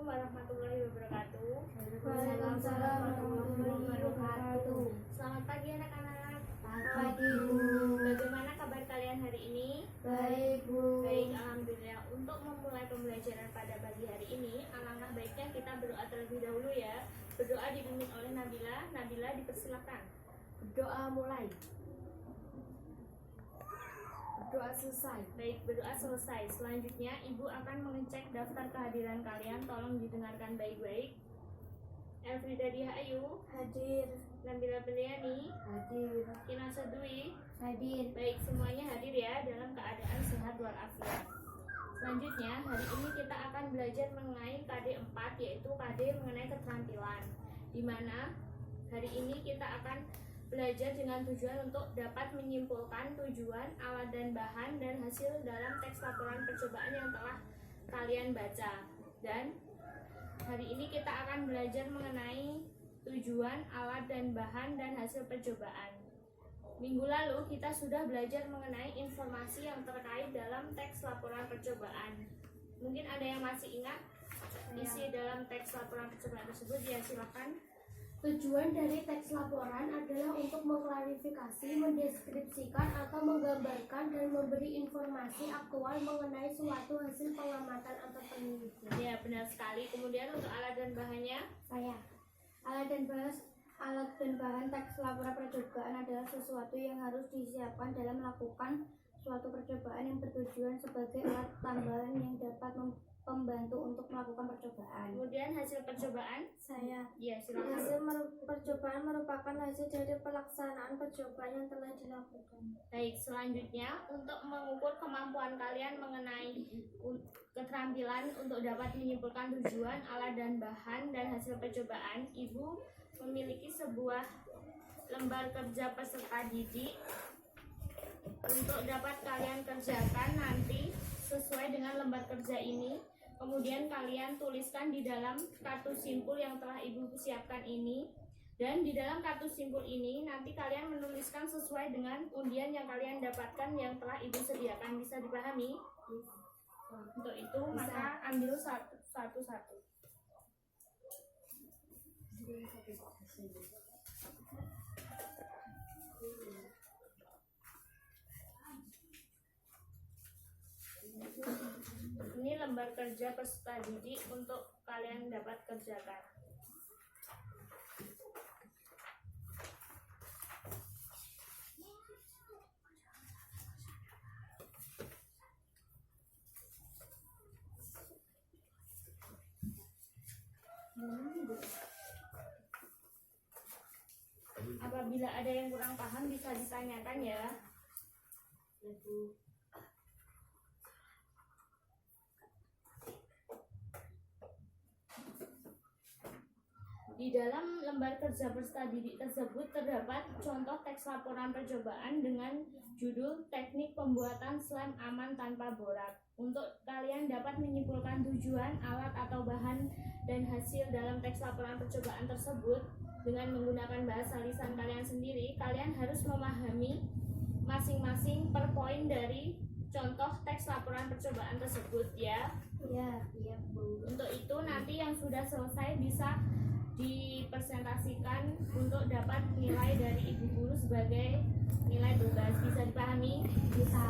warahmatullahi wabarakatuh. Waalaikumsalam warahmatullahi wabarakatuh. Selamat pagi anak-anak. Selamat pagi, Bu. Bagaimana kabar kalian hari ini? Baik, Bu. Baik, alhamdulillah. Untuk memulai pembelajaran pada pagi hari ini, alangkah baiknya kita berdoa terlebih dahulu ya. Berdoa dipimpin oleh Nabila. Nabila, dipersilakan. Berdoa mulai. Berdoa selesai. Baik, berdoa selesai. Selanjutnya, Ibu akan mengecek daftar kehadiran kalian. Tolong didengarkan baik-baik. Elfrida Dihayu, Hadir. Nabila Beliani, Hadir. Kinasa Dwi. Hadir. Baik, semuanya hadir ya dalam keadaan sehat walafiat. Selanjutnya, hari ini kita akan belajar mengenai KD 4, yaitu KD mengenai keterampilan. Di mana hari ini kita akan belajar dengan tujuan untuk dapat menyimpulkan tujuan, alat dan bahan dan hasil dalam teks laporan percobaan yang telah kalian baca. Dan hari ini kita akan belajar mengenai tujuan, alat dan bahan dan hasil percobaan. Minggu lalu kita sudah belajar mengenai informasi yang terkait dalam teks laporan percobaan. Mungkin ada yang masih ingat isi dalam teks laporan percobaan tersebut? Ya, silakan. Tujuan dari teks laporan adalah untuk mengklarifikasi, mendeskripsikan atau menggambarkan dan memberi informasi aktual mengenai suatu hasil pengamatan atau penelitian. Ya, benar sekali. Kemudian untuk alat dan bahannya? Saya. Alat dan bahan teks laporan percobaan adalah sesuatu yang harus disiapkan dalam melakukan suatu percobaan yang bertujuan sebagai alat tambahan yang dapat membantu untuk melakukan percobaan. Kemudian hasil percobaan? Saya. Ya, silakan. Hasil percobaan merupakan hasil dari pelaksanaan percobaan yang telah dilakukan. Baik, selanjutnya untuk mengukur kemampuan kalian mengenai keterampilan untuk dapat menyimpulkan tujuan, alat dan bahan dan hasil percobaan, Ibu memiliki sebuah lembar kerja peserta didik untuk dapat kalian kerjakan nanti sesuai dengan lembar kerja ini. Kemudian kalian tuliskan di dalam kartu simpul yang telah Ibu siapkan ini. Dan di dalam kartu simpul ini nanti kalian menuliskan sesuai dengan undian yang kalian dapatkan yang telah Ibu sediakan. Bisa dipahami? Untuk itu maka ambil satu-satu. Ini lembar kerja peserta didik untuk kalian dapat kerjakan. Apabila ada yang kurang paham bisa ditanyakan ya. Di dalam lembar kerja peserta didik tersebut terdapat contoh teks laporan percobaan dengan judul Teknik Pembuatan Slime Aman Tanpa Borak. Untuk kalian dapat menyimpulkan tujuan, alat atau bahan dan hasil dalam teks laporan percobaan tersebut dengan menggunakan bahasa lisan kalian sendiri, kalian harus memahami masing-masing per poin dari contoh teks laporan percobaan tersebut ya. Ya, Bu. Untuk itu nanti yang sudah selesai bisa dipresentasikan untuk dapat nilai dari Ibu Guru sebagai nilai 12. Bisa dipahami? Bisa.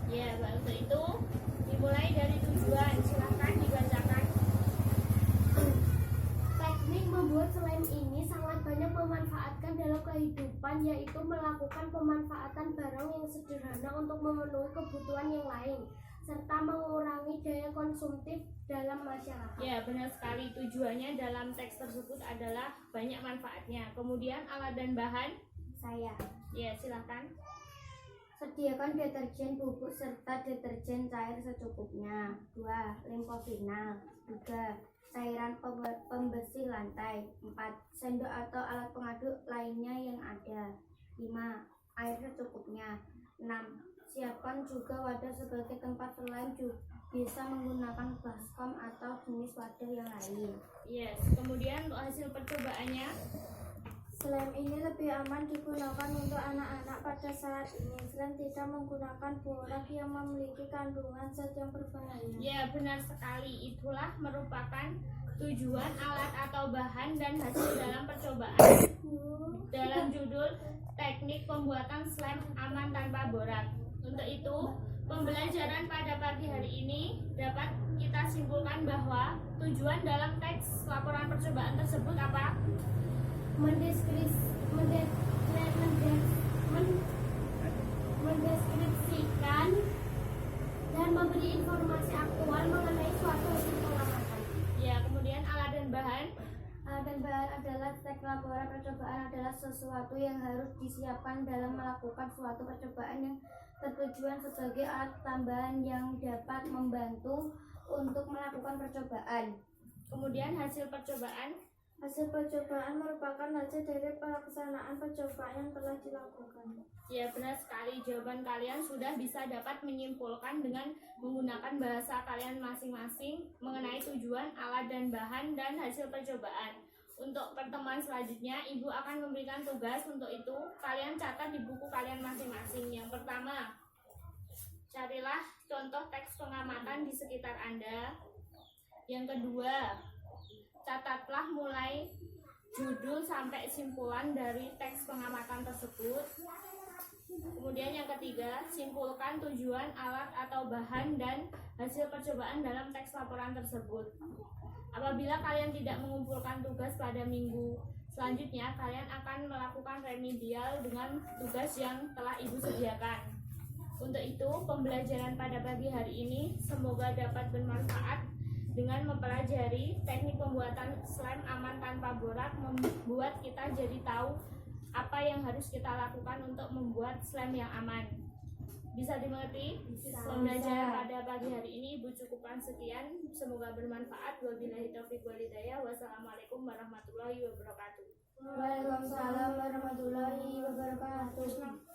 Ya, untuk itu dimulai dari tujuan. Silahkan dibacakan. Teknik membuat slime ini sangat banyak memanfaatkan dalam kehidupan, yaitu melakukan pemanfaatan barang yang sederhana untuk memenuhi kebutuhan yang lain serta mengurangi daya konsumtif dalam masyarakat. Ya, benar sekali. Tujuannya dalam teks tersebut adalah banyak manfaatnya. Kemudian alat dan bahan? Saya. Ya, silakan. Sediakan deterjen bubuk serta deterjen cair secukupnya. 2. Limpo final. 3. Cairan pembersih lantai. 4. Sendok atau alat pengaduk lainnya yang ada. 5. Air secukupnya. 6. Siapkan juga wadah sebagai tempat slime, bisa menggunakan baskom atau jenis wadah yang lain. Yes, kemudian untuk hasil percobaannya? Selain ini lebih aman digunakan untuk anak-anak pada saat ini. Selain tidak menggunakan borak yang memiliki kandungan zat yang berbahaya. Ya, benar sekali. Itulah merupakan tujuan alat atau bahan dan hasil dalam percobaan. Dalam judul teknik pembuatan slime aman tanpa borak. Untuk itu, pembelajaran pada pagi hari ini dapat kita simpulkan bahwa tujuan dalam teks laporan percobaan tersebut apa? Mendeskripsikan dan memberi informasi aktual mengenai suatu hasil pengamatan. Ya, kemudian alat dan bahan. Alat dan bahan adalah teks laporan percobaan adalah sesuatu yang harus disiapkan dalam melakukan suatu percobaan yang bertujuan sebagai alat tambahan yang dapat membantu untuk melakukan percobaan. Kemudian hasil percobaan. Hasil percobaan merupakan hasil dari pelaksanaan percobaan yang telah dilakukan. Ya, benar sekali. Jawaban kalian sudah bisa dapat menyimpulkan dengan menggunakan bahasa kalian masing-masing mengenai tujuan, alat dan bahan, dan hasil percobaan. Untuk pertemuan selanjutnya, Ibu akan memberikan tugas. Untuk itu, kalian catat di buku kalian masing-masing. Yang pertama, carilah contoh teks pengamatan di sekitar Anda. Yang kedua, catatlah mulai judul sampai simpulan dari teks pengamatan tersebut. Kemudian yang ketiga, simpulkan tujuan, alat atau bahan dan hasil percobaan dalam teks laporan tersebut. Apabila kalian tidak mengumpulkan tugas pada minggu selanjutnya, kalian akan melakukan remedial dengan tugas yang telah Ibu sediakan. Untuk itu, pembelajaran pada pagi hari ini semoga dapat bermanfaat. Dengan mempelajari teknik pembuatan slime aman tanpa borak, membuat kita jadi tahu apa yang harus kita lakukan untuk membuat slime yang aman. Bisa dimengerti? Pembelajaran pada pagi hari ini Ibu cukupkan sekian. Semoga bermanfaat. Wabillahi taufiq wal hidayah. Wassalamualaikum warahmatullahi wabarakatuh. Waalaikumsalam warahmatullahi wabarakatuh.